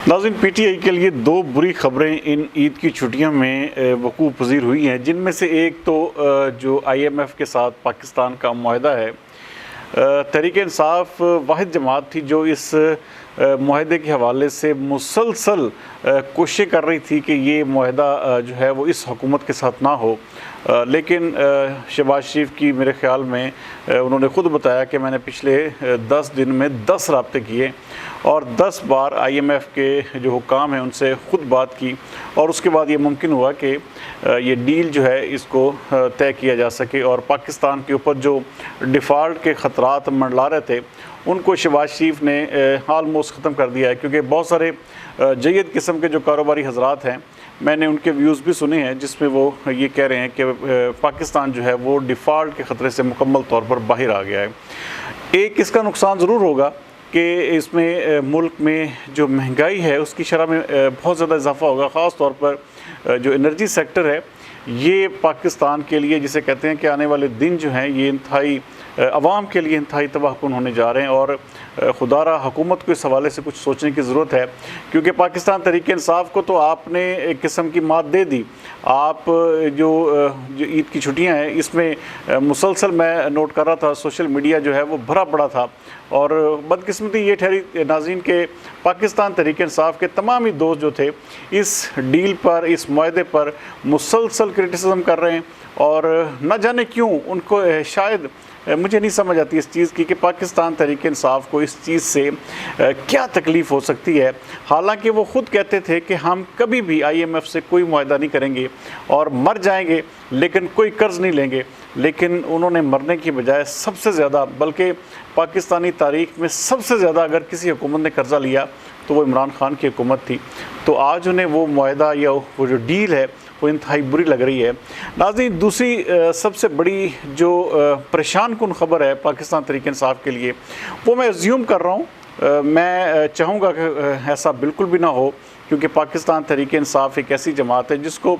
नाज़रीन, पीटीआई के लिए दो बुरी खबरें इन ईद की छुट्टियों में वकूअ पज़ीर हुई हैं, जिनमें से एक तो जो आईएमएफ के साथ पाकिस्तान का मुआहदा है। तहरीक-ए-इंसाफ वाहिद जमात थी जो इस मुआहदे के हवाले से मुसलसल कोशिशें कर रही थी कि ये मुआहदा जो है वो इस हुकूमत के साथ ना हो। लेकिन शहबाज शरीफ की मेरे ख़्याल में उन्होंने ख़ुद बताया कि मैंने पिछले 10 दिन में 10 राब्ते किए और 10 बार आईएमएफ के जो हुकाम हैं उनसे ख़ुद बात की और उसके बाद ये मुमकिन हुआ कि ये डील जो है इसको तय किया जा सके और पाकिस्तान के ऊपर जो डिफ़ॉल्ट के ख़तरात मंडला रहे थे उनको शहबाज शरीफ ने आलमोस्ट ख़त्म कर दिया है। क्योंकि बहुत सारे जयद किस्म के जो कारोबारी हजरात हैं, मैंने उनके व्यूज़ भी सुने हैं जिसमें वो ये कह रहे हैं कि पाकिस्तान जो है वो डिफ़ॉल्ट के ख़तरे से मुकम्मल तौर पर बाहर आ गया है। एक इसका नुकसान ज़रूर होगा कि इसमें मुल्क में जो महंगाई है उसकी शरह में बहुत ज़्यादा इजाफ़ा होगा। ख़ास तौर पर जो एनर्जी सेक्टर है, ये पाकिस्तान के लिए जिसे कहते हैं कि आने वाले दिन जो हैं ये इंतहाई अवाम के लिए इंतहाई तबाहकुन होने जा रहे हैं और खुदारा हुकूमत को इस हवाले से कुछ सोचने की ज़रूरत है। क्योंकि पाकिस्तान तहरीक-ए-इंसाफ को तो आपने एक किस्म की मात दे दी। आप जो ईद की छुट्टियां हैं इसमें मुसलसल मैं नोट कर रहा था, सोशल मीडिया जो है वो भरा पड़ा था और बदकिस्मती ये ठहरी नाज़रीन के पाकिस्तान तहरीक-ए-इंसाफ के तमाम ही दोस्त जो थे इस डील पर, इस मुआहदे पर मुसलसल क्रिटिसिज्म कर रहे हैं और न जाने क्यों उनको शायद मुझे नहीं समझ आती इस चीज़ की कि पाकिस्तान तहरीक-ए-इंसाफ को इस चीज़ से क्या तकलीफ़ हो सकती है। हालांकि वो ख़ुद कहते थे कि हम कभी भी आईएमएफ से कोई मुआहदा नहीं करेंगे और मर जाएंगे लेकिन कोई कर्ज़ नहीं लेंगे। लेकिन उन्होंने मरने की बजाय सबसे ज़्यादा, बल्कि पाकिस्तानी तारीख़ में सबसे ज़्यादा अगर किसी हुकूमत ने कर्ज़ा लिया तो वो इमरान खान की हुकूमत थी। तो आज उन्हें वो मुआहदा या वो जो डील है वो इंतहाई बुरी लग रही है। नाज़रीन, दूसरी सबसे बड़ी जो परेशान कुन ख़बर है पाकिस्तान तहरीक-ए-इंसाफ के लिए, वो मैं अज्यूम कर रहा हूँ, मैं चाहूँगा कि ऐसा बिल्कुल भी ना हो। क्योंकि पाकिस्तान तहरीक-ए-इंसाफ एक ऐसी जमात है जिसको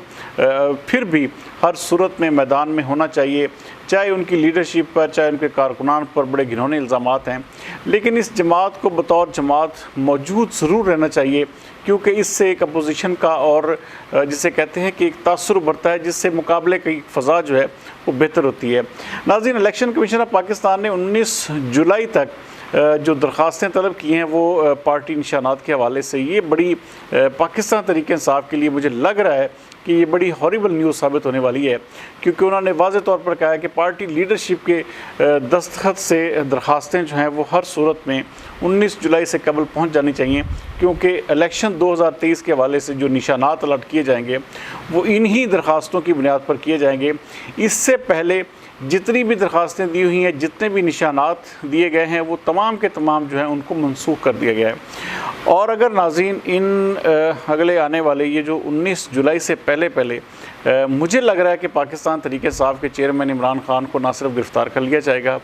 फिर भी हर सूरत में मैदान में होना चाहिए, चाहे उनकी लीडरशिप पर, चाहे उनके कारकुनान पर बड़े घिनौने इल्ज़ामात हैं। लेकिन इस जमात को बतौर जमात मौजूद ज़रूर रहना चाहिए क्योंकि इससे एक अपोजिशन का और जिसे कहते हैं कि एक तासुर बढ़ता है, जिससे मुकाबले की फ़ज़ा जो है वो बेहतर होती है। नाज़रीन, इलेक्शन कमीशन ऑफ पाकिस्तान ने 19 जुलाई तक जो दरख्वास्तें तलब की हैं वो पार्टी निशानात के हवाले से, ये बड़ी पाकिस्तान तहरीक-ए-इंसाफ के लिए मुझे लग रहा है कि ये बड़ी हॉरिबल न्यूज़ साबित होने वाली है। क्योंकि उन्होंने वाज़े तौर पर कहा है कि पार्टी लीडरशिप के दस्तखत से दरख्वास्तें जो हैं वो हर सूरत में 19 जुलाई से कबल पहुंच जानी चाहिए। क्योंकि इलेक्शन 2023 के हवाले से जो निशानात अलर्ट किए जाएंगे वो इन्हीं दरख्वास्तों की बुनियाद पर किए जाएंगे। इससे पहले जितनी भी दरख्वास्तें दी हुई हैं, जितने भी निशानात दिए गए हैं, वो तमाम के तमाम जो हैं उनको मनसूख कर दिया गया है। और अगर नाज़रीन इन अगले आने वाले ये जो 19 जुलाई से पहले मुझे लग रहा है कि पाकिस्तान तहरीक-ए-इंसाफ के चेयरमैन इमरान खान को ना सिर्फ गिरफ़्तार कर लिया जाएगा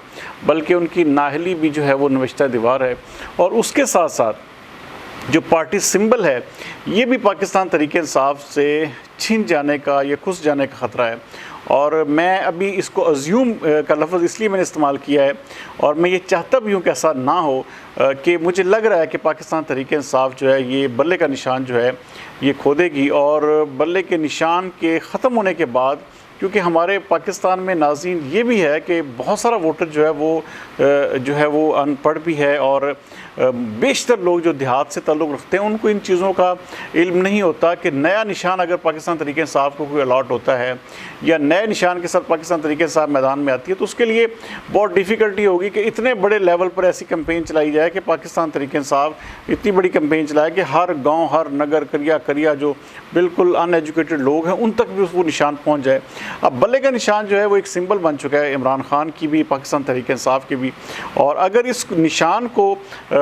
बल्कि उनकी नाअहली भी जो है वो नविश्ता दीवार है। और उसके साथ साथ जो पार्टी सिंबल है ये भी पाकिस्तान तहरीक-ए-इंसाफ से छिन जाने का या खुस जाने का ख़तरा है। और मैं अभी इसको अज्यूम का लफ्ज़ इसलिए मैंने इस्तेमाल किया है और मैं ये चाहता भी हूँ कि ऐसा ना हो कि मुझे लग रहा है कि पाकिस्तान तहरीक-ए-इंसाफ जो है ये बल्ले का निशान जो है ये खो देगी। और बल्ले के निशान के ख़त्म होने के बाद, क्योंकि हमारे पाकिस्तान में नाज़रीन ये भी है कि बहुत सारा वोटर जो है वो अनपढ़ भी है और बेशतर लोग जो देहात से ताल्लुक़ रखते हैं उनको इन चीज़ों का इल्म नहीं होता कि नया निशान अगर पाकिस्तान तहरीक-ए-इंसाफ को कोई अलॉट होता है या नए निशान के साथ पाकिस्तान तहरीक-ए-इंसाफ मैदान में आती है तो उसके लिए बहुत डिफ़िकल्टी होगी कि इतने बड़े लेवल पर ऐसी कैंपेन चलाई जाए कि पाकिस्तान तहरीक-ए-इंसाफ इतनी बड़ी कैंपेन चलाए कि हर गाँव, हर नगर, करिया जो बिल्कुल अनएजुकेटेड लोग हैं उन तक भी वो निशान पहुँच जाए। अब बल्ले का निशान जो है वो एक सिंबल बन चुका है इमरान खान की भी, पाकिस्तान तहरीक-ए-इंसाफ की भी। और अगर इस निशान को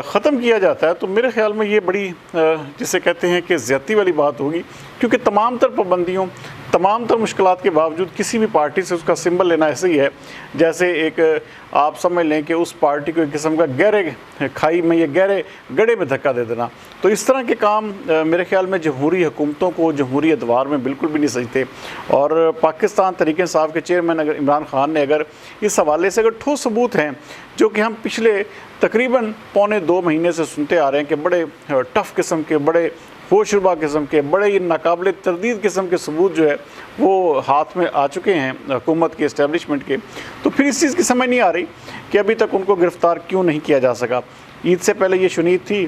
ख़त्म किया जाता है तो मेरे ख़्याल में ये बड़ी जिसे कहते हैं कि ज़्यादती वाली बात होगी। क्योंकि तमाम तर पाबंदियों, तमाम तर मुश्किलात के बावजूद किसी भी पार्टी से उसका सिंबल लेना ऐसे ही है जैसे एक आप समझ लें कि उस पार्टी को एक किस्म का गहरे खाई में या गहरे गड्ढे में धक्का दे देना। तो इस तरह के काम मेरे ख्याल में जमहूरी हुकूमतों को जमहूरी अदवार में बिल्कुल भी नहीं सजते। और पाकिस्तान तहरीक-ए-इंसाफ के चेयरमैन अगर इमरान खान ने अगर इस हवाले से अगर ठोस सबूत हैं जो कि हम पिछले तकरीबन पौने 2 महीने से सुनते आ रहे हैं कि बड़े टफ किस्म के, बड़े होशरुबा किस्म के, बड़े ही नाकाबिले तरदीद किस्म के सबूत जो है वो हाथ में आ चुके हैं हुकूमत के, इस्टेब्लिशमेंट के। तो फिर इस चीज़ की समझ नहीं आ रही कि अभी तक उनको गिरफ़्तार क्यों नहीं किया जा सका। ईद से पहले ये शुनीद थी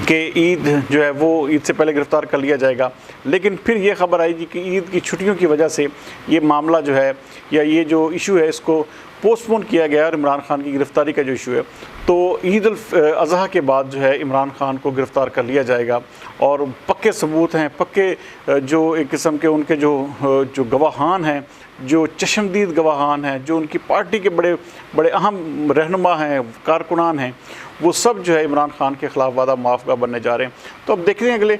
कि ईद जो है वो ईद से पहले गिरफ़्तार कर लिया जाएगा, लेकिन फिर ये ख़बर आई कि ईद की छुट्टियों की वजह से ये मामला जो है या ये जो इशू है इसको पोस्टपोन किया गया। और इमरान खान की गिरफ़्तारी का जो इशू है तो ईद उल अज़हा के बाद जो है इमरान खान को गिरफ़्तार कर लिया जाएगा। और पक्के सबूत हैं, पक्के जो एक किस्म के उनके जो गवाहान हैं, जो चश्मदीद गवाहान हैं, जो उनकी पार्टी के बड़े बड़े अहम रहनुमा हैं, कारकुनान हैं, वो सब जो है इमरान खान के ख़िलाफ़ वादा मुआफ़ा बनने जा रहे हैं। तो अब देखते हैं अगले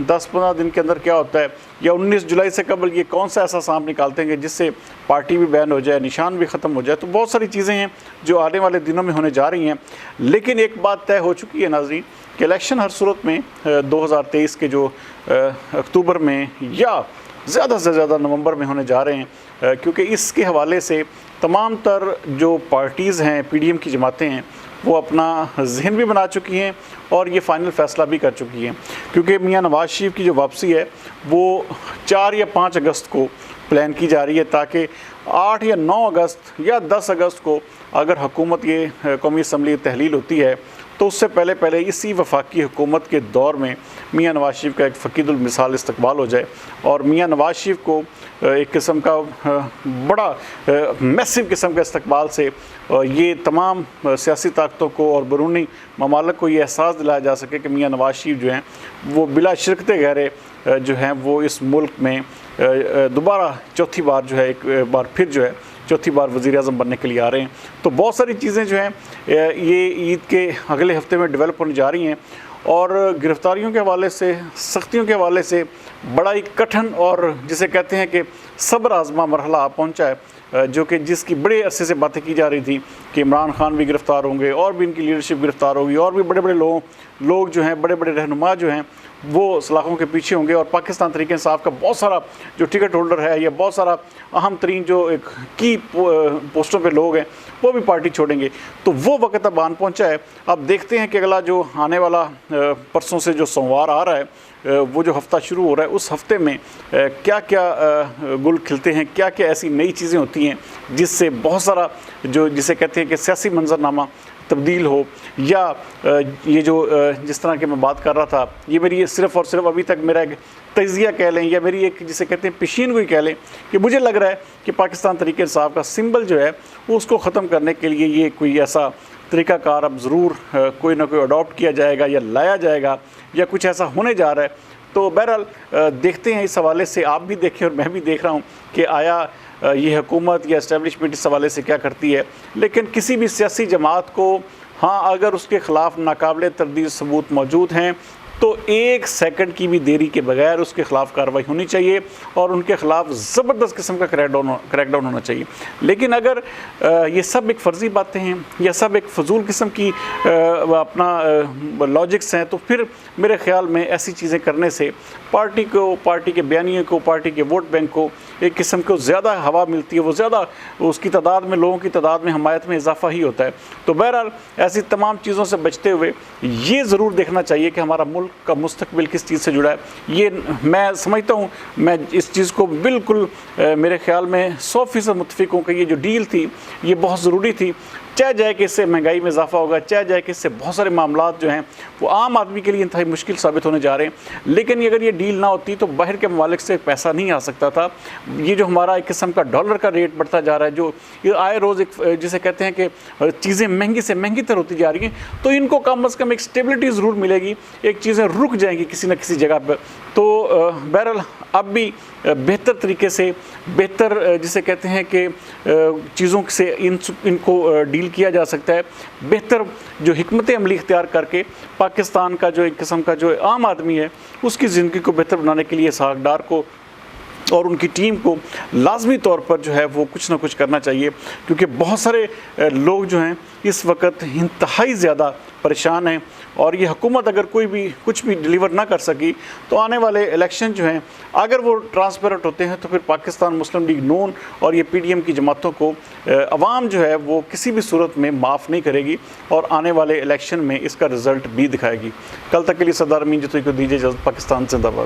10-15 दिन के अंदर क्या होता है, या 19 जुलाई से कबल ये कौन सा ऐसा सांप निकालते हैं जिससे पार्टी भी बैन हो जाए, निशान भी ख़त्म हो जाए। तो बहुत सारी चीज़ें हैं जो आने वाले दिनों में होने जा रही हैं। लेकिन एक बात तय हो चुकी है नाज़रीन कि इलेक्शन हर सूरत में 2023 के जो अक्टूबर में या ज़्यादा से ज़्यादा नवंबर में होने जा रहे हैं, क्योंकि इसके हवाले से तमाम तर जो पार्टीज़ हैं, PDM की जमातें हैं, वो अपना जहन भी बना चुकी हैं और ये फ़ाइनल फ़ैसला भी कर चुकी हैं। क्योंकि मियां नवाज़ शरीफ की जो वापसी है वो 4 या 5 अगस्त को प्लान की जा रही है, ताकि 8 या 9 अगस्त या 10 अगस्त को अगर हुकूमत ये कौमी असम्बली तहलील होती है तो उससे पहले इसी वफाकी हुकूमत के दौर में मियां नवाज़ शरीफ का एक फ़कीदुल मिसाल इस्तकबाल हो जाए और मियां नवाज़ शरीफ को एक किस्म का बड़ा मैसिव किस्म का इस्तकबाल से ये तमाम सियासी ताकतों को और बैरूनी ममालिक को ये एहसास दिलाया जा सके कि मियां नवाज़ शरीफ जो हैं वो बिला शिरकते गहरे जो हैं वो इस मुल्क में दोबारा चौथी बार जो है, एक बार फिर जो है चौथी बार वज़ीर-ए-आज़म बनने के लिए आ रहे हैं। तो बहुत सारी चीज़ें जो हैं ये ईद के अगले हफ्ते में डेवलप होने जा रही हैं और गिरफ़्तारियों के हवाले से, सख्तियों के हवाले से बड़ा ही कठिन और जिसे कहते हैं कि सब्र आज़मा मरहला आ पहुँचा है, जो कि जिसकी बड़े अरसे से बातें की जा रही थी कि इमरान खान भी गिरफ़्तार होंगे और भी इनकी लीडरशिप गिरफ़्तार होगी और भी बड़े बड़े लोग जो हैं, बड़े बड़े रहनुमा जो हैं वो सलाखों के पीछे होंगे और पाकिस्तान तहरीक इंसाफ का बहुत सारा जो टिकट होल्डर है या बहुत सारा अहम तरीन जो एक की पोस्टों पे लोग हैं वो भी पार्टी छोड़ेंगे। तो वो वक्त अब आन पहुंचा है। अब देखते हैं कि अगला जो आने वाला परसों से जो सोमवार आ रहा है, वो जो हफ़्ता शुरू हो रहा है, उस हफ़्ते में क्या क्या गुल खिलते हैं, क्या क्या ऐसी नई चीज़ें होती हैं जिससे बहुत सारा जो जिसे कहते हैं कि सियासी मंजरनामा तब्दील हो, या ये जो जिस तरह की मैं बात कर रहा था, ये मेरी ये सिर्फ़ और सिर्फ अभी तक मेरा एक तजिया कह लें या मेरी एक जिसे कहते हैं पेशीन गोई कह लें कि मुझे लग रहा है कि पाकिस्तान तहरीक इंसाफ का सिंबल जो है वो उसको ख़त्म करने के लिए ये कोई ऐसा तरीक़ाकार अब ज़रूर कोई ना कोई अडॉप्ट किया जाएगा या लाया जाएगा या कुछ ऐसा होने जा रहा है। तो बहरहाल देखते हैं, इस हवाले से आप भी देखें और मैं भी देख रहा हूँ कि आया ये हुकूमत या इस्टेब्लिशमेंट इस हवाले से क्या करती है। लेकिन किसी भी सियासी जमात को, हाँ, अगर उसके ख़िलाफ़ नाकाबिले तरदीद सबूत मौजूद हैं तो 1 सेकंड की भी देरी के बगैर उसके ख़िलाफ़ कार्रवाई होनी चाहिए और उनके ख़िलाफ़ ज़बरदस्त किस्म का क्रैकडाउन होना चाहिए। लेकिन अगर ये सब एक फ़र्ज़ी बातें हैं या सब एक फ़जूल किस्म की अपना लॉजिक्स हैं, तो फिर मेरे ख़्याल में ऐसी चीज़ें करने से पार्टी को, पार्टी के बयानिए को, पार्टी के वोट बैंक को एक किस्म को ज़्यादा हवा मिलती है, वो ज़्यादा उसकी तादाद में, लोगों की तादाद में, हमायत में इजाफ़ा ही होता है। तो बहरहाल ऐसी तमाम चीज़ों से बचते हुए ये ज़रूर देखना चाहिए कि हमारा मुल्क का मुस्तकबिल किस चीज़ से जुड़ा है। ये मैं समझता हूँ, मैं इस चीज़ को बिल्कुल मेरे ख़्याल में 100% मुत्तफ़िक़ हूँ कि ये जो डील थी ये बहुत ज़रूरी थी। चाहे जाए कि इससे महंगाई में इजाफा होगा, चाहे जाए कि इससे बहुत सारे मामलात जो हैं वो आम आदमी के लिए इंतहाई मुश्किल साबित होने जा रहे हैं। लेकिन अगर ये डील ना होती तो बाहर के ममालिक से पैसा नहीं आ सकता था। ये जो हमारा एक किस्म का डॉलर का रेट बढ़ता जा रहा है, जो ये आए रोज़ एक जिसे कहते हैं कि चीज़ें महंगी से महंगी तर होती जा रही हैं, तो इनको कम अज़ कम एक स्टेबिलिटी ज़रूर मिलेगी, एक चीज़ें रुक जाएंगी किसी न किसी जगह पर। तो बहरहाल अब भी बेहतर तरीके से, बेहतर जिसे कहते हैं कि चीज़ों से इनको डील किया जा सकता है। बेहतर जो हिकमत अमली इख्तियार करके पाकिस्तान का जो एक किस्म का जो आम आदमी है उसकी ज़िंदगी को बेहतर बनाने के लिए इस हकदार को और उनकी टीम को लाजमी तौर पर जो है वो कुछ ना कुछ करना चाहिए, क्योंकि बहुत सारे लोग जो हैं इस वक्त इंतहाई ज़्यादा परेशान हैं। और ये हुकूमत अगर कोई भी कुछ भी डिलीवर ना कर सकी तो आने वाले इलेक्शन जो हैं अगर वो ट्रांसपेरेंट होते हैं तो फिर पाकिस्तान मुस्लिम लीग नून और ये PDM की जमातों को अवाम जो है वो किसी भी सूरत में माफ़ नहीं करेगी और आने वाले इलेक्शन में इसका रिज़ल्ट भी दिखाएगी। कल तक के लिए सरदार अमीन जतोई को दीजिए इजाज़त। पाकिस्तान जिंदाबाद।